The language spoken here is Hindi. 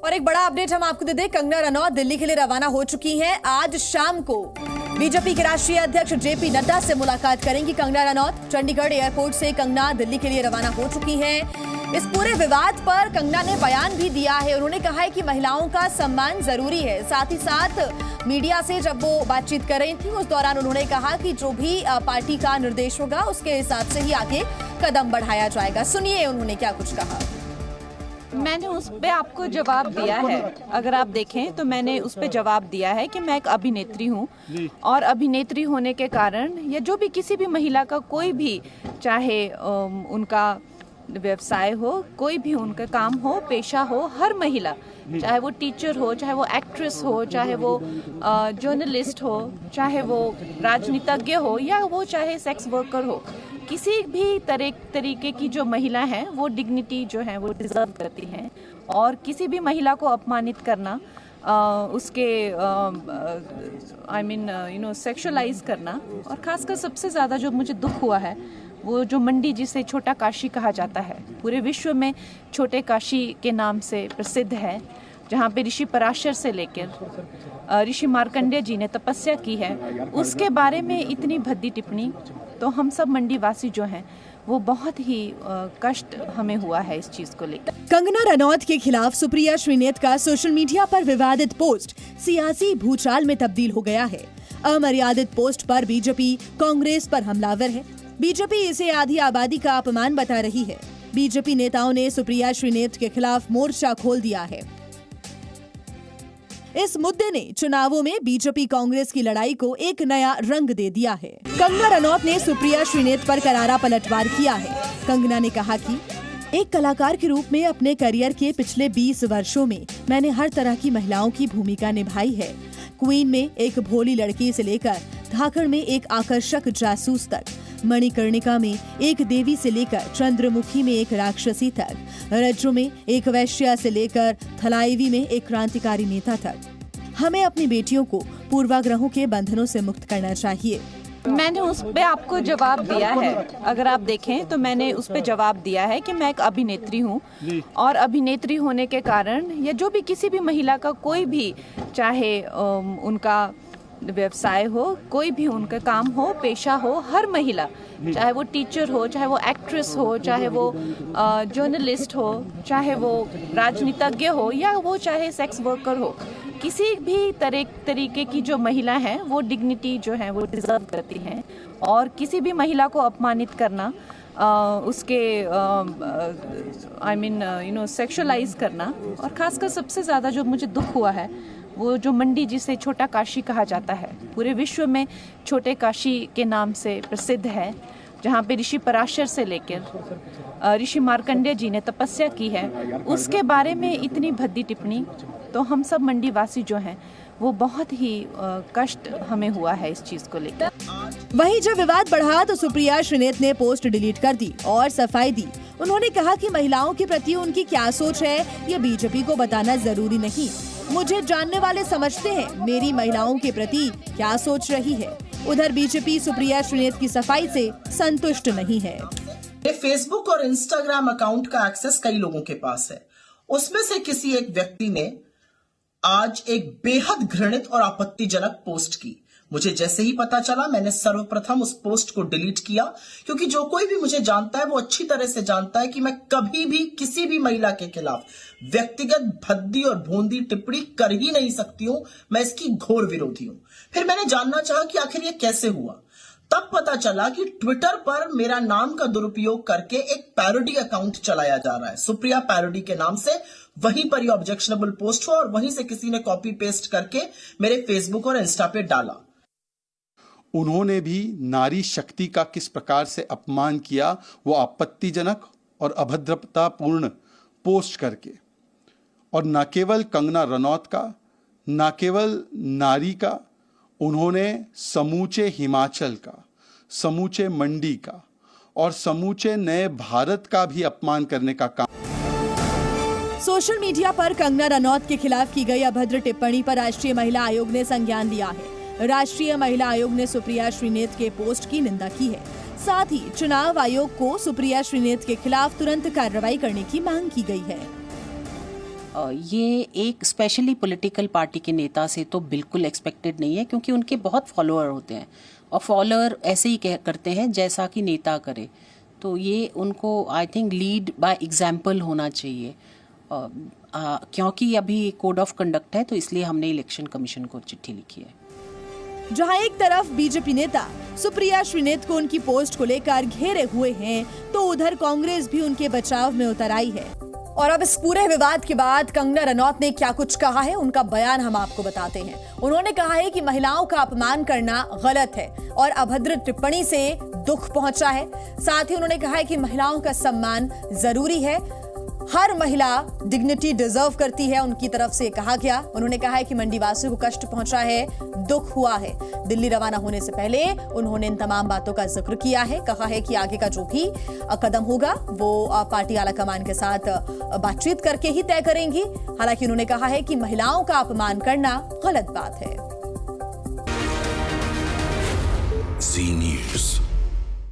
और एक बड़ा अपडेट हम आपको दे दें, कंगना रनौत दिल्ली के लिए रवाना हो चुकी हैं। आज शाम को बीजेपी के राष्ट्रीय अध्यक्ष जेपी नड्डा से मुलाकात करेंगी कंगना रनौत। चंडीगढ़ एयरपोर्ट से कंगना दिल्ली के लिए रवाना हो चुकी हैं। इस पूरे विवाद पर कंगना ने बयान भी दिया है। उन्होंने कहा है कि महिलाओं का सम्मान जरूरी है। साथ ही साथ मीडिया से जब वो बातचीत कर रही थी उस दौरान उन्होंने कहा कि जो भी पार्टी का निर्देश होगा उसके हिसाब से ही आगे कदम बढ़ाया जाएगा। सुनिए उन्होंने क्या कुछ कहा। मैंने उस पे आपको जवाब दिया है। अगर आप देखें तो मैंने उस पे जवाब दिया है कि मैं एक अभिनेत्री हूँ और अभिनेत्री होने के कारण या जो भी किसी भी महिला का कोई भी चाहे उनका व्यवसाय हो, कोई भी उनका काम हो, पेशा हो, हर महिला चाहे वो टीचर हो, चाहे वो एक्ट्रेस हो, चाहे वो जर्नलिस्ट हो, चाहे वो राजनीतिज्ञ हो या वो चाहे सेक्स वर्कर हो, किसी भी तरीके की जो महिला है वो डिग्निटी जो है वो डिजर्व करती हैं। और किसी भी महिला को अपमानित करना, उसके सेक्सुअलाइज करना, और खासकर सबसे ज़्यादा जो मुझे दुख हुआ है वो जो मंडी जिसे छोटा काशी कहा जाता है, पूरे विश्व में छोटे काशी के नाम से प्रसिद्ध है, जहाँ पे ऋषि पराशर से लेकर ऋषि मार्कंडेय जी ने तपस्या की है, उसके बारे में इतनी भद्दी टिप्पणी। तो हम सब मंडी वासी जो हैं वो बहुत ही कष्ट हमें हुआ है इस चीज को लेकर। कंगना रनौत के खिलाफ सुप्रिया श्रीनेत का सोशल मीडिया पर विवादित पोस्ट सियासी भूचाल में तब्दील हो गया है। अमर्यादित पोस्ट पर बीजेपी कांग्रेस पर हमलावर है। बीजेपी इसे आधी आबादी का अपमान बता रही है। बीजेपी नेताओं ने सुप्रिया श्रीनेत के खिलाफ मोर्चा खोल दिया है। इस मुद्दे ने चुनावों में बीजेपी कांग्रेस की लड़ाई को एक नया रंग दे दिया है। कंगना रनौत ने सुप्रिया श्रीनेत पर करारा पलटवार किया है। कंगना ने कहा कि एक कलाकार के रूप में अपने करियर के पिछले 20 वर्षों में मैंने हर तरह की महिलाओं की भूमिका निभाई है। क्वीन में एक भोली लड़की से लेकर धाकड़ में एक आकर्षक जासूस तक, मणिकर्णिका में एक देवी से लेकर चंद्रमुखी में एक राक्षसी तक, रज्जु में एक वैश्या से लेकर थलाईवी में एक क्रांतिकारी नेता तक। हमें अपनी बेटियों को पूर्वाग्रहों के बंधनों से मुक्त करना चाहिए। मैंने उस पे आपको जवाब दिया है। अगर आप देखें तो मैंने उस पे जवाब दिया है कि मैं एक अभिनेत्री हूँ और अभिनेत्री होने के कारण या जो भी किसी भी महिला का कोई भी चाहे उनका व्यवसाय हो, कोई भी उनका काम हो, पेशा हो, हर महिला चाहे वो टीचर हो, चाहे वो एक्ट्रेस हो, चाहे वो जर्नलिस्ट हो, चाहे वो राजनीतिज्ञ हो या वो चाहे सेक्स वर्कर हो, किसी भी तरीके की जो महिला है वो डिग्निटी जो है वो डिजर्व करती हैं। और किसी भी महिला को अपमानित करना, उसके सेक्सुअलाइज करना, और खासकर सबसे ज़्यादा जो मुझे दुख हुआ है वो जो मंडी जिसे छोटा काशी कहा जाता है, पूरे विश्व में छोटे काशी के नाम से प्रसिद्ध है, जहाँ पे ऋषि पराशर से लेकर ऋषि मार्कंडेय जी ने तपस्या की है, उसके बारे में इतनी भद्दी टिप्पणी। तो हम सब मंडी वासी जो हैं वो बहुत ही कष्ट हमें हुआ है इस चीज को लेकर। वहीं जब विवाद बढ़ा तो सुप्रिया श्रीनेत ने पोस्ट डिलीट कर दी और सफाई दी। उन्होंने कहा कि महिलाओं के प्रति उनकी क्या सोच है ये बीजेपी को बताना जरूरी नहीं। मुझे जानने वाले समझते हैं मेरी महिलाओं के प्रति क्या सोच रही है। उधर बीजेपी सुप्रिया श्रीनेत की सफाई से संतुष्ट नहीं है। फेसबुक और इंस्टाग्राम अकाउंट का एक्सेस कई लोगों के पास है। उसमें से किसी एक व्यक्ति ने आज एक बेहद घृणित और आपत्तिजनक पोस्ट की। मुझे जैसे ही पता चला मैंने सर्वप्रथम उस पोस्ट को डिलीट किया, क्योंकि जो कोई भी मुझे जानता है वो अच्छी तरह से जानता है कि मैं कभी भी किसी भी महिला के खिलाफ व्यक्तिगत भद्दी और भोंदी टिप्पणी कर ही नहीं सकती हूं। मैं इसकी घोर विरोधी हूं। फिर मैंने जानना चाहा कि आखिर ये कैसे हुआ। तब पता चला कि ट्विटर पर मेरा नाम का दुरुपयोग करके एक पैरोडी अकाउंट चलाया जा रहा है, सुप्रिया पैरोडी के नाम से। वहीं पर ये ऑब्जेक्शनेबल पोस्ट हुआ और वहीं से किसी ने कॉपी पेस्ट करके मेरे फेसबुक और इंस्टा पे डाला। उन्होंने भी नारी शक्ति का किस प्रकार से अपमान किया, वो आपत्तिजनक और अभद्रतापूर्ण पोस्ट करके। और न केवल कंगना रनौत का, न केवल नारी का, उन्होंने समूचे हिमाचल का, समूचे मंडी का और समूचे नए भारत का भी अपमान करने का काम। सोशल मीडिया पर कंगना रनौत के खिलाफ की गई अभद्र टिप्पणी पर राष्ट्रीय महिला आयोग ने संज्ञान लिया है। राष्ट्रीय महिला आयोग ने सुप्रिया श्रीनेत के पोस्ट की निंदा की है। साथ ही चुनाव आयोग को सुप्रिया श्रीनेत के खिलाफ तुरंत कार्रवाई करने की मांग की गई है। ये एक स्पेशली पॉलिटिकल पार्टी के नेता से तो बिल्कुल एक्सपेक्टेड नहीं है, क्योंकि उनके बहुत फॉलोअर होते हैं और फॉलोअर ऐसे ही करते हैं जैसा कि नेता करे। तो ये उनको I think lead by example होना चाहिए। क्योंकि अभी कोड ऑफ कंडक्ट है, तो इसलिए हमने इलेक्शन कमीशन को चिट्ठी लिखी है। जहां एक तरफ बीजेपी नेता सुप्रिया श्रीनेत को उनकी पोस्ट को लेकर घेरे हुए हैं, तो उधर कांग्रेस भी उनके बचाव में उतर आई है। और अब इस पूरे विवाद के बाद कंगना रनौत ने क्या कुछ कहा है, उनका बयान हम आपको बताते हैं। उन्होंने कहा है कि महिलाओं का अपमान करना गलत है और अभद्र टिप्पणी से दुख पहुंचा है। साथ ही उन्होंने कहा है कि महिलाओं का सम्मान जरूरी है, हर महिला डिग्निटी डिजर्व करती है, उनकी तरफ से कहा गया। उन्होंने कहा है कि मंडी वासियों को कष्ट पहुंचा है, दुख हुआ है। दिल्ली रवाना होने से पहले उन्होंने इन तमाम बातों का जिक्र किया है। कहा है कि आगे का जो भी कदम होगा वो पार्टी आला कमान के साथ बातचीत करके ही तय करेंगी। हालांकि उन्होंने कहा है कि महिलाओं का अपमान करना गलत बात है। Zee News।